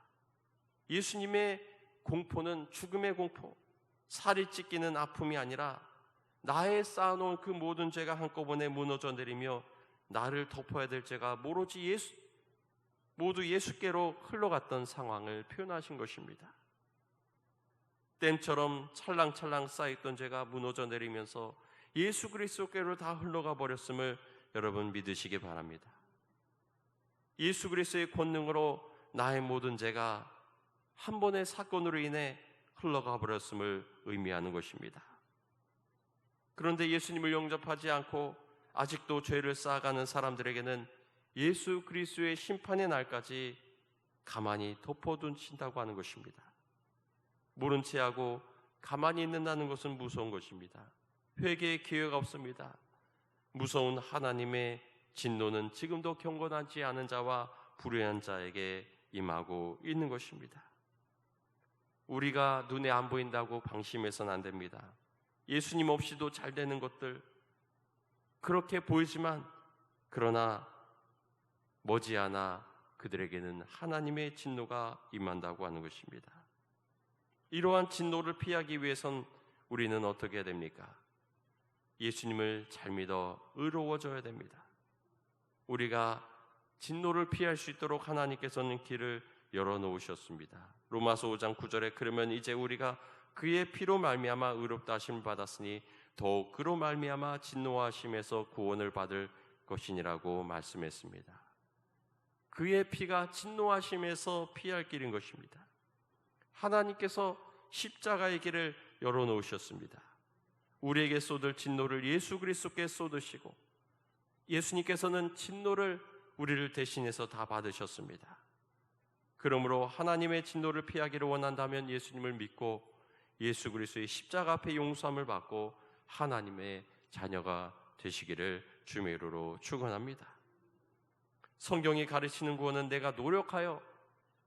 예수님의 공포는 죽음의 공포, 살이 찢기는 아픔이 아니라 나의 쌓아놓은 그 모든 죄가 한꺼번에 무너져 내리며 나를 덮어야 될 죄가 모두 예수께로 흘러갔던 상황을 표현하신 것입니다. 댐처럼 찰랑찰랑 쌓였던 죄가 무너져 내리면서 예수 그리스도께로 다 흘러가 버렸음을 여러분 믿으시기 바랍니다. 예수 그리스도의 권능으로 나의 모든 죄가 한 번의 사건으로 인해 흘러가 버렸음을 의미하는 것입니다. 그런데 예수님을 영접하지 않고 아직도 죄를 쌓아가는 사람들에게는 예수 그리스도의 심판의 날까지 가만히 덮어둔다고 하는 것입니다. 모른 채 하고 가만히 있는다는 것은 무서운 것입니다. 회개의 기회가 없습니다. 무서운 하나님의 진노는 지금도 경건하지 않은 자와 불의한 자에게 임하고 있는 것입니다. 우리가 눈에 안 보인다고 방심해서는 안 됩니다. 예수님 없이도 잘 되는 것들 그렇게 보이지만 그러나 머지않아 그들에게는 하나님의 진노가 임한다고 하는 것입니다. 이러한 진노를 피하기 위해선 우리는 어떻게 해야 됩니까? 예수님을 잘 믿어 의로워져야 됩니다. 우리가 진노를 피할 수 있도록 하나님께서는 길을 열어놓으셨습니다. 로마서 5장 9절에 그러면 이제 우리가 그의 피로 말미암아 의롭다 하심을 받았으니 더욱 그로 말미암아 진노하심에서 구원을 받을 것이니라고 말씀했습니다. 그의 피가 진노하심에서 피할 길인 것입니다. 하나님께서 십자가의 길을 열어놓으셨습니다. 우리에게 쏟을 진노를 예수 그리스도께 쏟으시고 예수님께서는 진노를 우리를 대신해서 다 받으셨습니다. 그러므로 하나님의 진노를 피하기를 원한다면 예수님을 믿고 예수 그리스도의 십자가 앞에 용서함을 받고 하나님의 자녀가 되시기를 주의 이름으로 축원합니다. 성경이 가르치는 구원은 내가 노력하여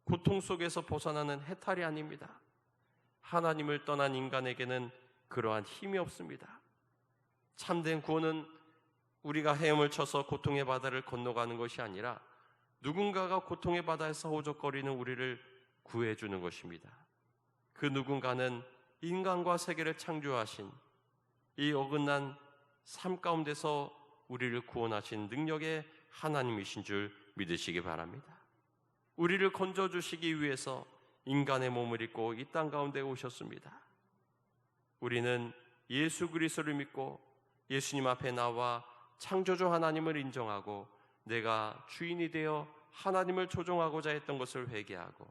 고통 속에서 벗어나는 해탈이 아닙니다. 하나님을 떠난 인간에게는 그러한 힘이 없습니다. 참된 구원은 우리가 헤엄을 쳐서 고통의 바다를 건너가는 것이 아니라 누군가가 고통의 바다에서 호적거리는 우리를 구해주는 것입니다. 그 누군가는 인간과 세계를 창조하신 이 어긋난 삶 가운데서 우리를 구원하신 능력의 하나님이신 줄 믿으시기 바랍니다. 우리를 건져주시기 위해서 인간의 몸을 입고 이 땅 가운데 오셨습니다. 우리는 예수 그리스도를 믿고 예수님 앞에 나와 창조주 하나님을 인정하고 내가 주인이 되어 하나님을 조종하고자 했던 것을 회개하고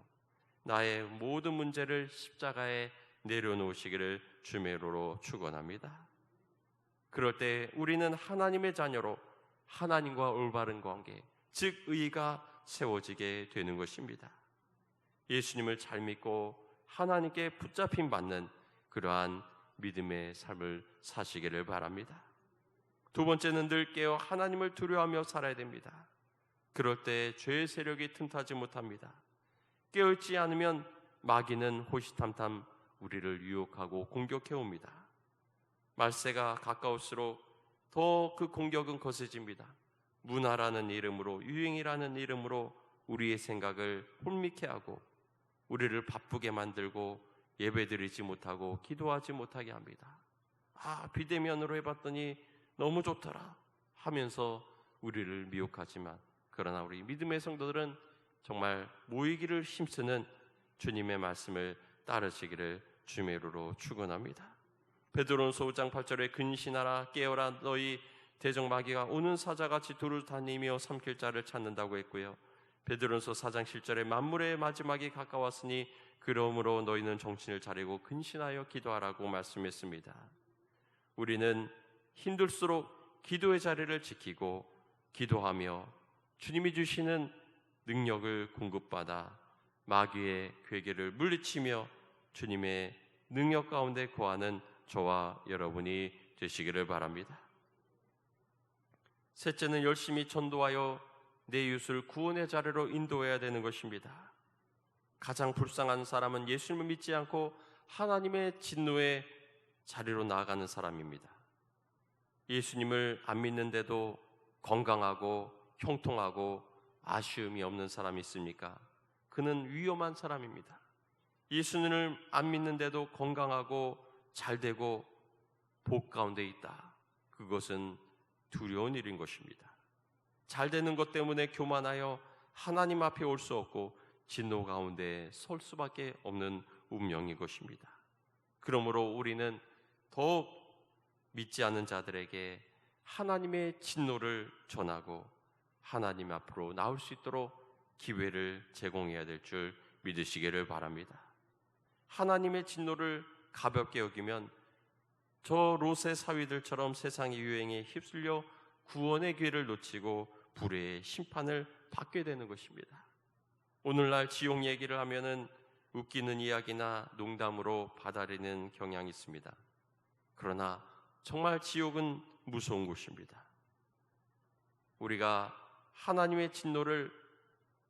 나의 모든 문제를 십자가에 내려놓으시기를 주의 이름으로 축원합니다. 그럴 때 우리는 하나님의 자녀로 하나님과 올바른 관계, 즉 의가 세워지게 되는 것입니다. 예수님을 잘 믿고 하나님께 붙잡힘 받는 그러한 믿음의 삶을 사시기를 바랍니다. 두 번째는 늘 깨어 하나님을 두려워하며 살아야 됩니다. 그럴 때 죄의 세력이 틈타지 못합니다. 깨어있지 않으면 마귀는 호시탐탐 우리를 유혹하고 공격해 옵니다. 말세가 가까울수록 더 그 공격은 거세집니다. 문화라는 이름으로, 유행이라는 이름으로 우리의 생각을 혼미케 하고 우리를 바쁘게 만들고 예배드리지 못하고 기도하지 못하게 합니다. 비대면으로 해봤더니 너무 좋더라 하면서 우리를 미혹하지만 그러나 우리 믿음의 성도들은 정말 모이기를 힘쓰는 주님의 말씀을 따르시기를 주의 이름으로 축원합니다. 베드로전서 5장 8절에 근신하라 깨어라 너희 대적 마귀가 오는 사자같이 두루 다니며 삼킬 자를 찾는다고 했고요. 베드로전서 4장 7절에 만물의 마지막이 가까웠으니 그러므로 너희는 정신을 차리고 근신하여 기도하라고 말씀했습니다. 우리는 힘들수록 기도의 자리를 지키고 기도하며 주님이 주시는 능력을 공급받아 마귀의 괴계를 물리치며 주님의 능력 가운데 거하는 저와 여러분이 되시기를 바랍니다. 셋째는 열심히 전도하여 내 이웃을 구원의 자리로 인도해야 되는 것입니다. 가장 불쌍한 사람은 예수님을 믿지 않고 하나님의 진노의 자리로 나아가는 사람입니다. 예수님을 안 믿는데도 건강하고 형통하고 아쉬움이 없는 사람이 있습니까? 그는 위험한 사람입니다. 예수님을 안 믿는데도 건강하고 잘되고 복 가운데 있다. 그것은 두려운 일인 것입니다. 잘되는 것 때문에 교만하여 하나님 앞에 올 수 없고 진노 가운데 설 수밖에 없는 운명인 것입니다. 그러므로 우리는 더욱 믿지 않는 자들에게 하나님의 진노를 전하고 하나님 앞으로 나올 수 있도록 기회를 제공해야 될 줄 믿으시기를 바랍니다. 하나님의 진노를 가볍게 여기면 저 롯의 사위들처럼 세상의 유행에 휩쓸려 구원의 기회를 놓치고 불의의 심판을 받게 되는 것입니다. 오늘날 지옥 얘기를 하면은 웃기는 이야기나 농담으로 받아들이는 경향이 있습니다. 그러나 정말 지옥은 무서운 곳입니다. 우리가 하나님의 진노를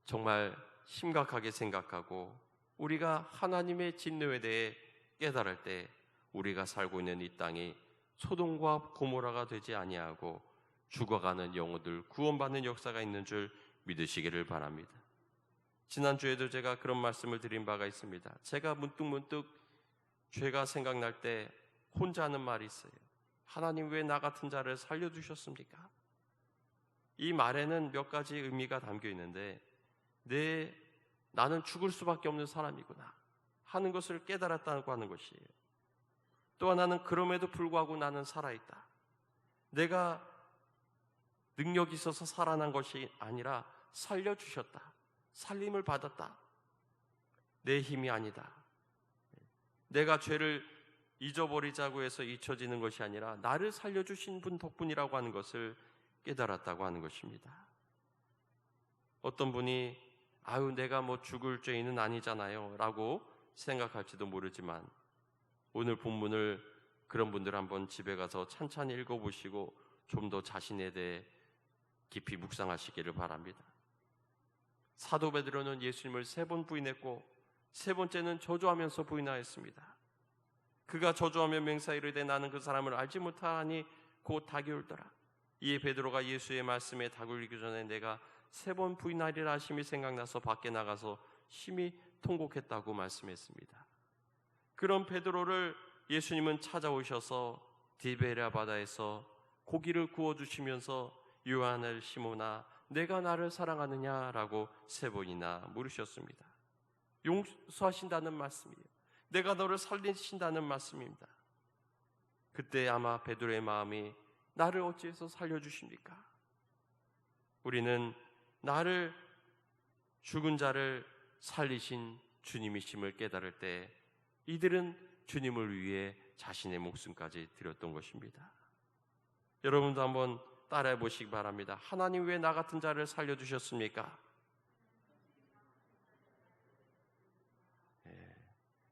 정말 심각하게 생각하고 우리가 하나님의 진노에 대해 깨달을 때 우리가 살고 있는 이 땅이 소돔과 고모라가 되지 아니하고 죽어가는 영혼들 구원받는 역사가 있는 줄 믿으시기를 바랍니다. 지난주에도 제가 그런 말씀을 드린 바가 있습니다. 제가 문득 죄가 생각날 때 혼자 하는 말이 있어요. 하나님 왜 나 같은 자를 살려두셨습니까? 이 말에는 몇 가지 의미가 담겨 있는데 나는 죽을 수밖에 없는 사람이구나 하는 것을 깨달았다고 하는 것이에요. 또 하나는 그럼에도 불구하고 나는 살아있다. 내가 능력이 있어서 살아난 것이 아니라 살려주셨다. 살림을 받았다. 내 힘이 아니다. 내가 죄를 잊어버리자고 해서 잊혀지는 것이 아니라 나를 살려주신 분 덕분이라고 하는 것을 깨달았다고 하는 것입니다. 어떤 분이 내가 죽을 죄인은 아니잖아요 라고 생각할지도 모르지만 오늘 본문을 그런 분들 한번 집에 가서 찬찬히 읽어보시고 좀 더 자신에 대해 깊이 묵상하시기를 바랍니다. 사도 베드로는 예수님을 3번 부인했고 3번째는 저주하면서 부인하였습니다. 그가 저주하며 맹세하이르되 나는 그 사람을 알지 못하니 곧 닭이 울더라. 이에 베드로가 예수의 말씀에 닭 울리기 전에 내가 3번 부인하리라 하심이 생각나서 밖에 나가서 심히 통곡했다고 말씀했습니다. 그런 베드로를 예수님은 찾아오셔서 디베랴 바다에서 고기를 구워주시면서 요한을 시모나 내가 나를 사랑하느냐라고 3번이나 물으셨습니다. 용서하신다는 말씀이에요. 내가 너를 살리신다는 말씀입니다. 그때 아마 베드로의 마음이 나를 어찌해서 살려주십니까? 우리는 나를 죽은 자를 살리신 주님이심을 깨달을 때 이들은 주님을 위해 자신의 목숨까지 드렸던 것입니다. 여러분도 한번 따라해 보시기 바랍니다. 하나님 왜 나 같은 자를 살려주셨습니까?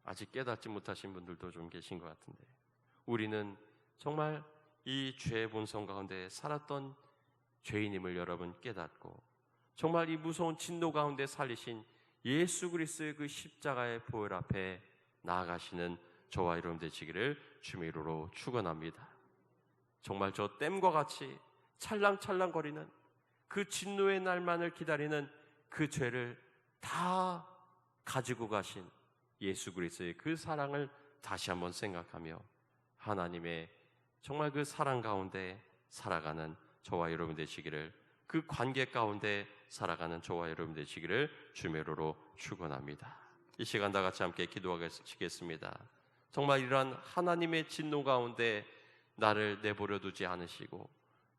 아직 깨닫지 못하신 분들도 좀 계신 것 같은데 우리는 정말 이 죄의 본성 가운데 살았던 죄인임을 여러분 깨닫고 정말 이 무서운 진노 가운데 살리신 예수 그리스도의 그 십자가의 보혈 앞에 나아가시는 저와 여러분 되시기를 주의 이름으로 축원합니다. 정말 저 댐과 같이 찰랑찰랑거리는 그 진노의 날만을 기다리는 그 죄를 다 가지고 가신 예수 그리스도의 그 사랑을 다시 한번 생각하며 하나님의 정말 그 사랑 가운데 살아가는 저와 여러분 되시기를 그 관계 가운데 살아가는 저와 여러분 되시기를 주의 이름으로 축원합니다. 이 시간 다 같이 함께 기도하시겠습니다. 정말 이러한 하나님의 진노 가운데 나를 내버려 두지 않으시고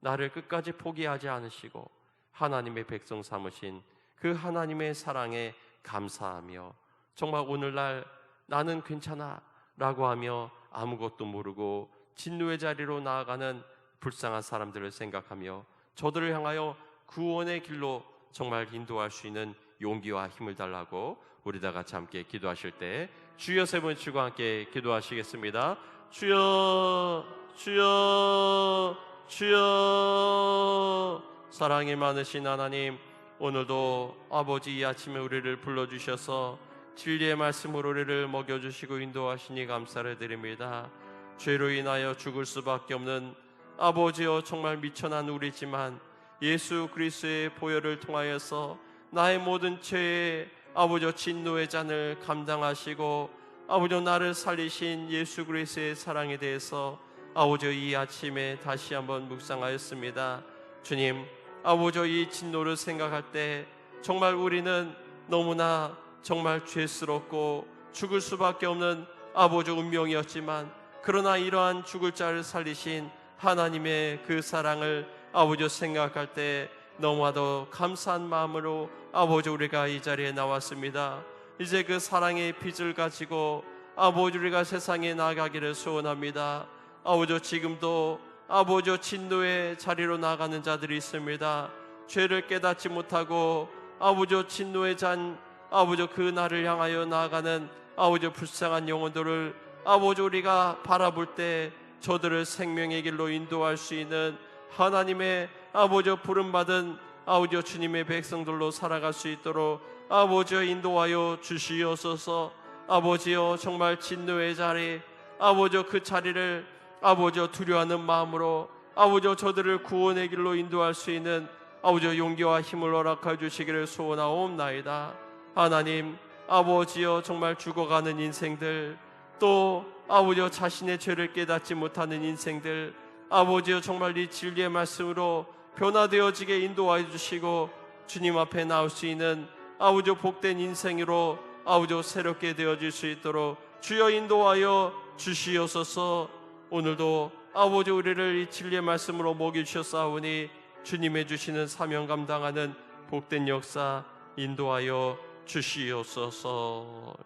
나를 끝까지 포기하지 않으시고 하나님의 백성 삼으신 그 하나님의 사랑에 감사하며 정말 오늘날 나는 괜찮아 라고 하며 아무것도 모르고 진노의 자리로 나아가는 불쌍한 사람들을 생각하며 저들을 향하여 구원의 길로 정말 인도할 수 있는 용기와 힘을 달라고 우리 다 같이 함께 기도하실 때 주여 3번 치고 함께 기도하시겠습니다. 주여 주여 주여. 사랑이 많으신 하나님, 오늘도 아버지 이 아침에 우리를 불러주셔서 진리의 말씀으로 우리를 먹여주시고 인도하시니 감사를 드립니다. 죄로 인하여 죽을 수밖에 없는 아버지여 정말 미천한 우리지만 예수 그리스도의 보혈을 통하여서 나의 모든 죄에 아버지여 진노의 잔을 감당하시고 아버지여 나를 살리신 예수 그리스도의 사랑에 대해서 아버지여 이 아침에 다시 한번 묵상하였습니다. 주님, 아버지여 이 진노를 생각할 때 정말 우리는 너무나 정말 죄스럽고 죽을 수밖에 없는 아버지 운명이었지만 그러나 이러한 죽을 자를 살리신 하나님의 그 사랑을 아버지 생각할 때 너무나도 감사한 마음으로 아버지 우리가 이 자리에 나왔습니다. 이제 그 사랑의 빚을 가지고 아버지 우리가 세상에 나가기를 소원합니다. 아버지 지금도 아버지 진노의 자리로 나가는 자들이 있습니다. 죄를 깨닫지 못하고 아버지 진노의 잔 아버지 그 날을 향하여 나아가는 아버지 불쌍한 영혼들을 아버지 우리가 바라볼 때 저들을 생명의 길로 인도할 수 있는 하나님의 아버지 부름받은 아버지 주님의 백성들로 살아갈 수 있도록 아버지 인도하여 주시옵소서. 아버지여 정말 진노의 자리 아버지 그 자리를 아버지 두려워하는 마음으로 아버지 저들을 구원의 길로 인도할 수 있는 아버지 용기와 힘을 허락해 주시기를 소원하옵나이다. 하나님 아버지여 정말 죽어가는 인생들 또 아버지여 자신의 죄를 깨닫지 못하는 인생들 아버지여 정말 이 진리의 말씀으로 변화되어지게 인도하여 주시고 주님 앞에 나올 수 있는 아버지 복된 인생으로 아버지 새롭게 되어질 수 있도록 주여 인도하여 주시옵소서. 오늘도 아버지 우리를 이 진리의 말씀으로 먹이주셨사오니 주님의 주시는 사명 감당하는 복된 역사 인도하여 주시옵소서.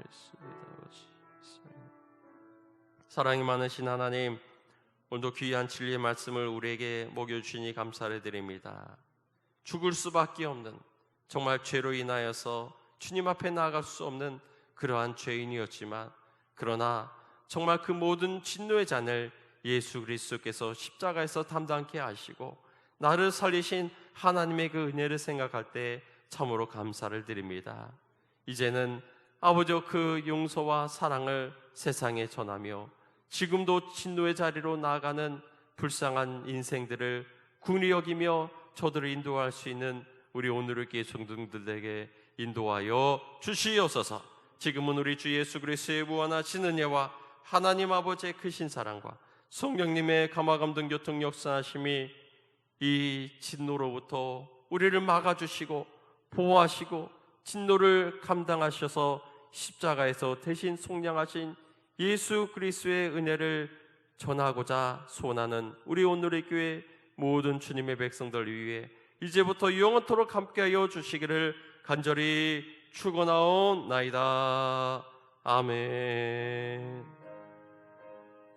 사랑이 많으신 하나님, 오늘도 귀한 진리의 말씀을 우리에게 먹여주시니 감사를 드립니다. 죽을 수밖에 없는 정말 죄로 인하여서 주님 앞에 나아갈 수 없는 그러한 죄인이었지만 그러나 정말 그 모든 진노의 잔을 예수 그리스도께서 십자가에서 담당케 하시고 나를 살리신 하나님의 그 은혜를 생각할 때 참으로 감사를 드립니다. 이제는 아버지 그 용서와 사랑을 세상에 전하며 지금도 진노의 자리로 나아가는 불쌍한 인생들을 긍휼히 여기며 저들을 인도할 수 있는 우리 오늘의 교회 성도들에게 인도하여 주시옵소서. 지금은 우리 주 예수 그리스도의 무한하신 은혜와 하나님 아버지의 크신 사랑과 성령님의 감화감동 교통 역사하심이 이 진노로부터 우리를 막아주시고 보호하시고 진노를 감당하셔서 십자가에서 대신 속량하신 예수 그리스도의 은혜를 전하고자 소원하는 우리 오늘의 교회 모든 주님의 백성들 위해 이제부터 영원토록 함께하여 주시기를 간절히 축원하옵나이다. 아멘.